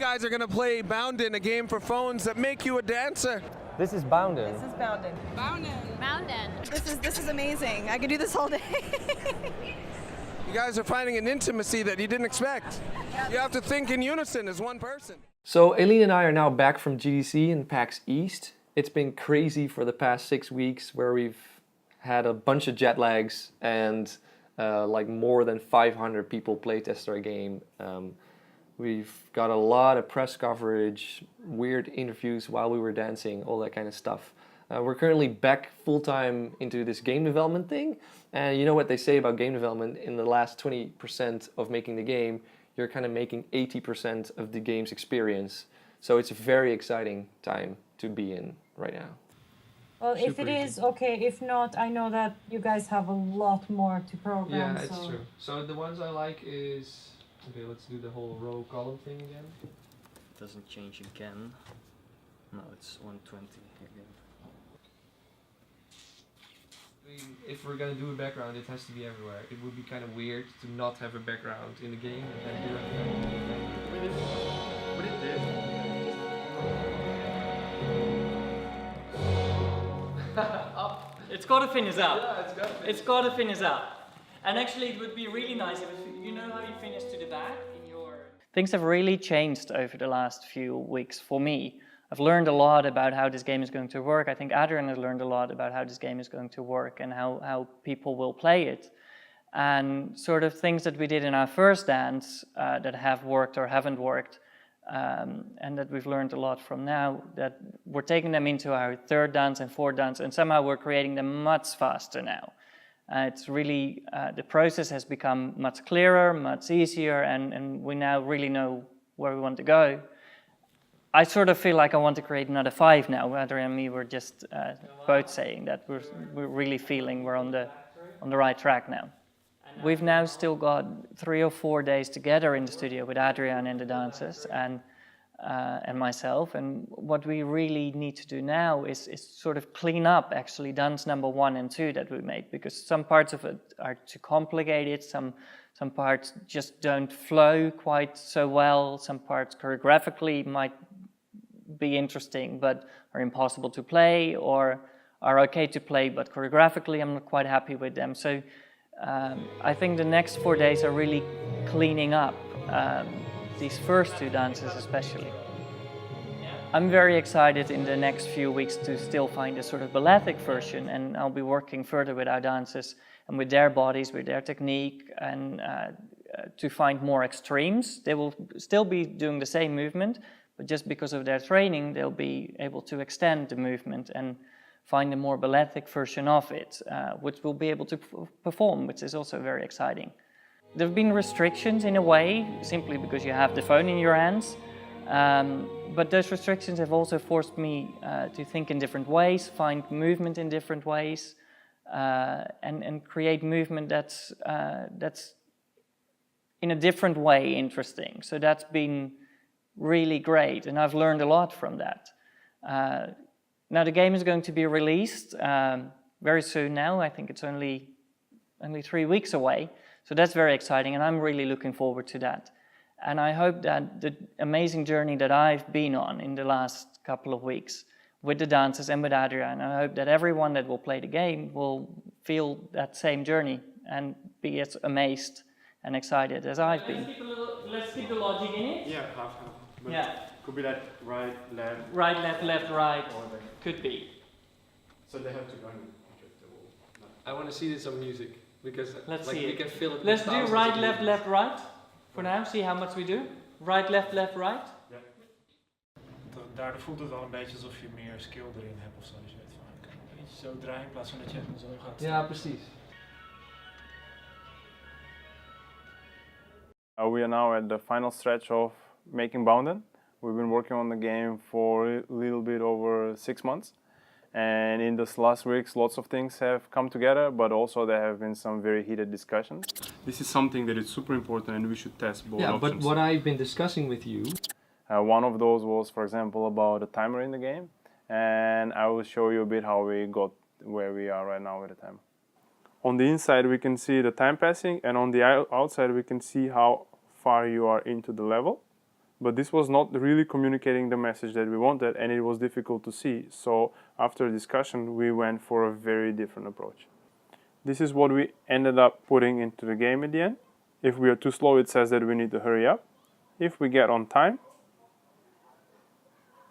guys are going to play Bounden, a game for phones that make you a dancer. This is Bounden. This is Bounden. Bounden. Bounden. This is amazing. I could do this all day. You guys are finding an intimacy that you didn't expect. You have to think in unison as one person. So Aileen and I are now back from GDC in PAX East. It's been crazy for the past 6 weeks where we've had a bunch of jet lags and like more than 500 people playtest our game. We've got a lot of press coverage, weird interviews while we were dancing, all that kind of stuff. We're currently back full-time into this game development thing, and you know what they say about game development: in the last 20% of making the game, you're kind of making 80% of the game's experience. So it's a very exciting time to be in right now. Well, if it is, okay. If not, I know that you guys have a lot more to program. Yeah, it's true. So the ones I like is... Okay, let's do the whole row column thing again. Doesn't change again. No, it's 120 again. If we're gonna do a background, it has to be everywhere. It would be kind of weird to not have a background in the game and then do everything. What is this? Up. It's got to finish up. Yeah, it's got to finish up. And actually, it would be really nice if you know how you finish to the back in your... Things have really changed over the last few weeks for me. I've learned a lot about how this game is going to work. I think Adrian has learned a lot about how this game is going to work and how people will play it. And sort of things that we did in our first dance that have worked or haven't worked, and that we've learned a lot from now, that we're taking them into our third dance and fourth dance, and somehow we're creating them much faster now. It's really, the process has become much clearer, much easier, and we now really know where we want to go. I sort of feel like I want to create another 5 now. Adrian and me were just both saying that we're really feeling we're on the right track now. We've now still got 3 or 4 days together in the studio with Adrian and the dancers and myself. And what we really need to do now is sort of clean up actually dance number 1 and 2 that we made, because some parts of it are too complicated, some parts just don't flow quite so well, some parts choreographically might be interesting but are impossible to play, or are okay to play but choreographically I'm not quite happy with them. So I think the next 4 days are really cleaning up these first 2 dances especially. I'm very excited in the next few weeks to still find a sort of balletic version, and I'll be working further with our dancers and with their bodies, with their technique, and to find more extremes. They will still be doing the same movement, but just because of their training, they'll be able to extend the movement and find a more balletic version of it, which we'll be able to perform, which is also very exciting. There have been restrictions in a way, simply because you have the phone in your hands, but those restrictions have also forced me to think in different ways, find movement in different ways, and create movement that's in a different way interesting. So that's been really great, and I've learned a lot from that. Now the game is going to be released very soon now. I think it's only 3 weeks away. So that's very exciting, and I'm really looking forward to that. And I hope that the amazing journey that I've been on in the last couple of weeks with the dancers and with Adrian, I hope that everyone that will play the game will feel that same journey and be as amazed and excited as I've been. Let's keep the logic in it. Yeah, half. But Yeah. could be like right, left. Right, left, left, right. Could be. So they have to run the wall. I want to see this on music, because Let's like, see we it. can feel it. Let's do right, left, left, right. For now, see how much we do. Right, left, left, right. Ja. Daardoor voelt het wel een beetje alsof je meer skill erin hebt of zo. Dus je weet van, ik kan een beetje zo draaien in plaats van dat je echt zo gaat. Ja, precies. We are now at the final stretch of making Bounden. We've been working on the game for a little bit over 6 months. And in this last weeks, lots of things have come together, but also there have been some very heated discussions. This is something that is super important and we should test both options. But what I've been discussing with you... one of those was, for example, about the timer in the game. And I will show you a bit how we got where we are right now with the timer. On the inside, we can see the time passing, and on the outside, we can see how far you are into the level. but this was not really communicating the message that we wanted, and it was difficult to see. So after discussion, we went for a very different approach. This is what we ended up putting into the game at the end. If we are too slow, it says that we need to hurry up. If we get on time,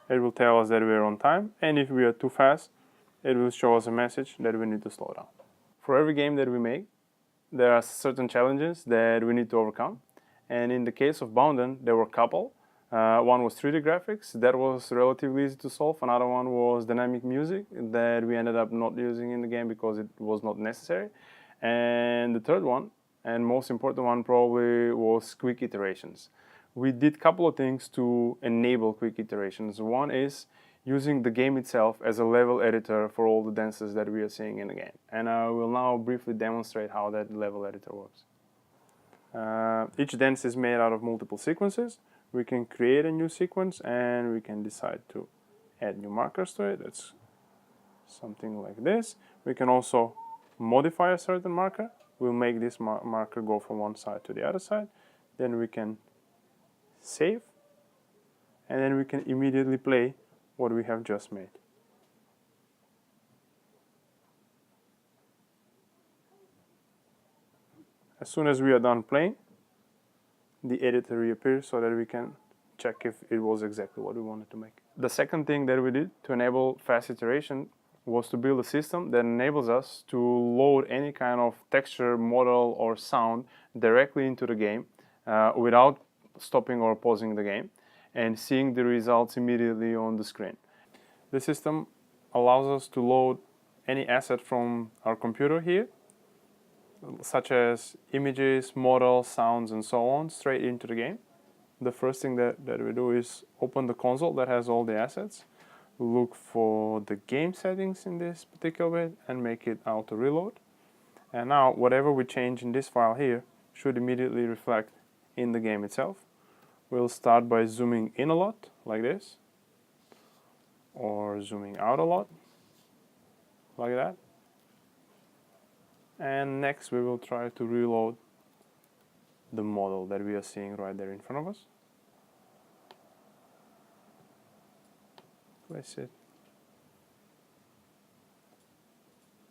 it will tell us that we are on time. And if we are too fast, it will show us a message that we need to slow down. For every game that we make, there are certain challenges that we need to overcome. And in the case of Bounden, there were a couple. One was 3D graphics, that was relatively easy to solve. Another one was dynamic music that we ended up not using in the game because it was not necessary. And the third one, and most important one probably, was quick iterations. We did a couple of things to enable quick iterations. One is using the game itself as a level editor for all the dances that we are seeing in the game. And I will now briefly demonstrate how that level editor works. Each dance is made out of multiple sequences. We can create a new sequence and we can decide to add new markers to it. That's something like this. We can also modify a certain marker. We'll make this marker go from one side to the other side. Then we can save, and then we can immediately play what we have just made. As soon as we are done playing, the editor reappears so that we can check if it was exactly what we wanted to make. The second thing that we did to enable fast iteration was to build a system that enables us to load any kind of texture, model, or sound directly into the game without stopping or pausing the game and seeing the results immediately on the screen. The system allows us to load any asset from our computer here, such as images, models, sounds, and so on, straight into the game. The first thing that we do is open the console that has all the assets, look for the game settings in this particular bit, and make it auto reload. And now whatever we change in this file here should immediately reflect in the game itself. We'll start by zooming in a lot, like this, or zooming out a lot, like that. And next we will try to reload the model that we are seeing right there in front of us. Place it.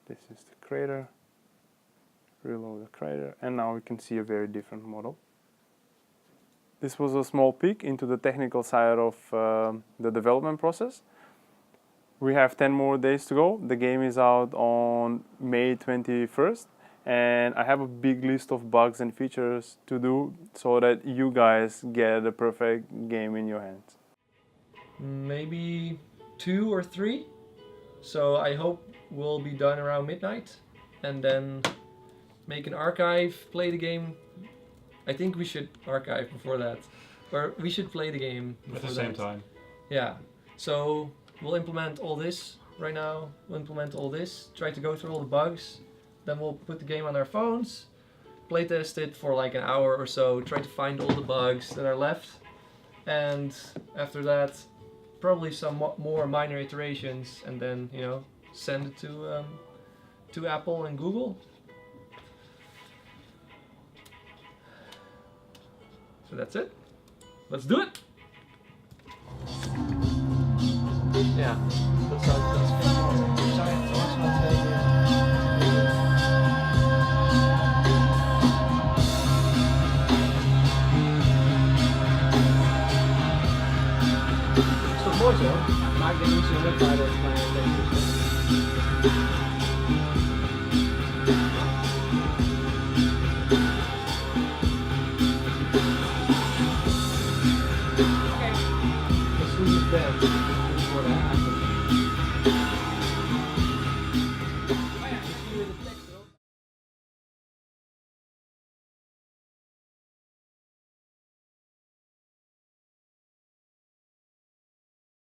This is the crater. Reload the crater, and now we can see a very different model. This was a small peek into the technical side of the development process. We have 10 more days to go. The game is out on May 21st, and I have a big list of bugs and features to do so that you guys get a perfect game in your hands. Maybe 2 or 3. So I hope we'll be done around midnight, and then make an archive, play the game. I think we should archive before that, or we should play the game At the same time. Yeah, so we'll implement all this right now. We'll implement all this, try to go through all the bugs, then we'll put the game on our phones, playtest it for like an hour or so, try to find all the bugs that are left, and after that, probably some more minor iterations, and then, you know, send it to Apple and Google. So that's it. Let's do it. Ja, dat zou je zoals laten weten. Is toch mooi zo? Maar ik denk niet zo leuk bij dat As soon as that,